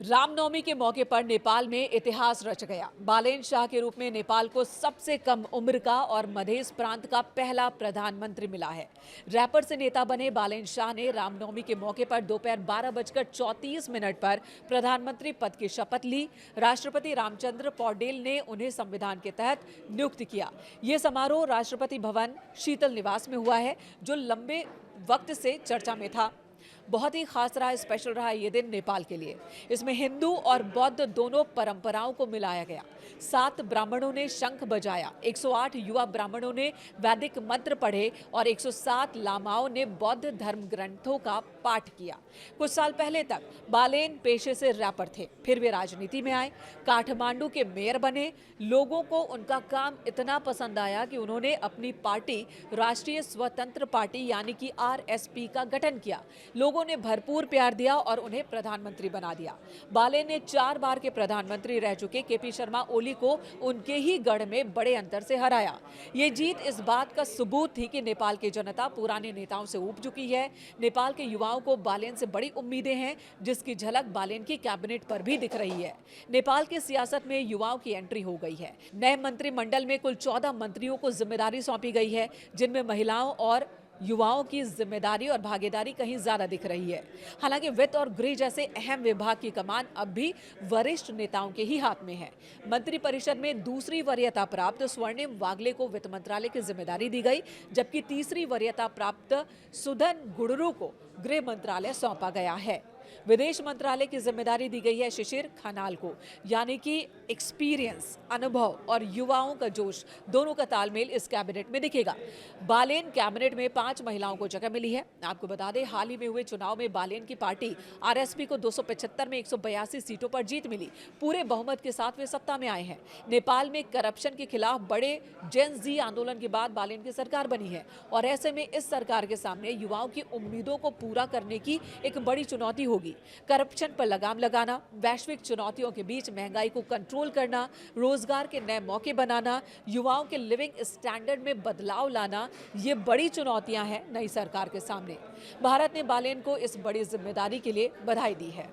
रामनवमी के मौके पर नेपाल में इतिहास रच गया। बालेन शाह के रूप में नेपाल को सबसे कम उम्र का और मधेश प्रांत का पहला प्रधानमंत्री मिला है। रैपर से नेता बने बालेन शाह ने रामनवमी के मौके पर दोपहर 12:34 पर प्रधानमंत्री पद की शपथ ली। राष्ट्रपति रामचंद्र पौडेल ने उन्हें संविधान के तहत नियुक्त किया। ये समारोह राष्ट्रपति भवन शीतल निवास में हुआ है, जो लंबे वक्त से चर्चा में था। बहुत ही खास रहा, स्पेशल रहा ये दिन नेपाल के लिए। इसमें हिंदू और बौद्ध दोनों परंपराओं को मिलाया गया। 7 ब्राह्मणों ने शंख बजाया, 108 युवा ब्राह्मणों ने वैदिक मंत्र पढ़े और 107 लामाओं ने बौद्ध धर्म ग्रंथों का पाठ किया। कुछ साल पहले तक बालेन पेशे से रैपर थे, फिर वे राजनीति में आए, काठमांडू के मेयर बने। लोगों को उनका काम इतना पसंद आया कि उन्होंने अपनी पार्टी राष्ट्रीय स्वतंत्र पार्टी यानी कि RSP का गठन किया। लोगों ने भरपूर प्यार दिया और उन्हें प्रधानमंत्री बना दिया। बालेन ने 4 बार के प्रधानमंत्री रह चुके KP शर्मा ओली को उनके ही गढ़ में बड़े अंतर से हराया। ये जीत इस बात का सबूत थी कि नेपाल की जनता पुराने नेताओं से ऊब चुकी है। नेपाल के युवाओं को बालेन से बड़ी उम्मीदें हैं, जिसकी झलक बालेन की कैबिनेट पर भी दिख रही है। नेपाल की सियासत में युवाओं की एंट्री हो गई है। नए मंत्रिमंडल में कुल 14 मंत्रियों को जिम्मेदारी सौंपी गई है, जिनमें महिलाओं और युवाओं की जिम्मेदारी और भागीदारी कहीं ज्यादा दिख रही है। हालांकि वित्त और गृह जैसे अहम विभाग की कमान अब भी वरिष्ठ नेताओं के ही हाथ में है। मंत्रिपरिषद में दूसरी वरीयता प्राप्त स्वर्णिम वागले को वित्त मंत्रालय की जिम्मेदारी दी गई, जबकि तीसरी वरीयता प्राप्त सुधन गुडरू को गृह मंत्रालय सौंपा गया है। विदेश मंत्रालय की जिम्मेदारी दी गई है शिशिर खनाल को, यानी कि एक्सपीरियंस, अनुभव और युवाओं का जोश दोनों का तालमेल इस कैबिनेट में दिखेगा। बालेन कैबिनेट में 5 महिलाओं को जगह मिली है। आपको बता दें, हाल ही में हुए चुनाव में बालेन की पार्टी RSP को 275 में 182 सीटों पर जीत मिली। पूरे बहुमत के साथ वे सत्ता में आए हैं। नेपाल में करप्शन के खिलाफ बड़े जेन जी आंदोलन के बाद बालेन की सरकार बनी है और ऐसे में इस सरकार के सामने युवाओं की उम्मीदों को पूरा करने की एक बड़ी चुनौती होगी। करप्शन पर लगाम लगाना, वैश्विक चुनौतियों के बीच महंगाई को कंट्रोल करना, रोजगार के नए मौके बनाना, युवाओं के लिविंग स्टैंडर्ड में बदलाव लाना, ये बड़ी चुनौतियां हैं नई सरकार के सामने। भारत ने बालेन को इस बड़ी जिम्मेदारी के लिए बधाई दी है।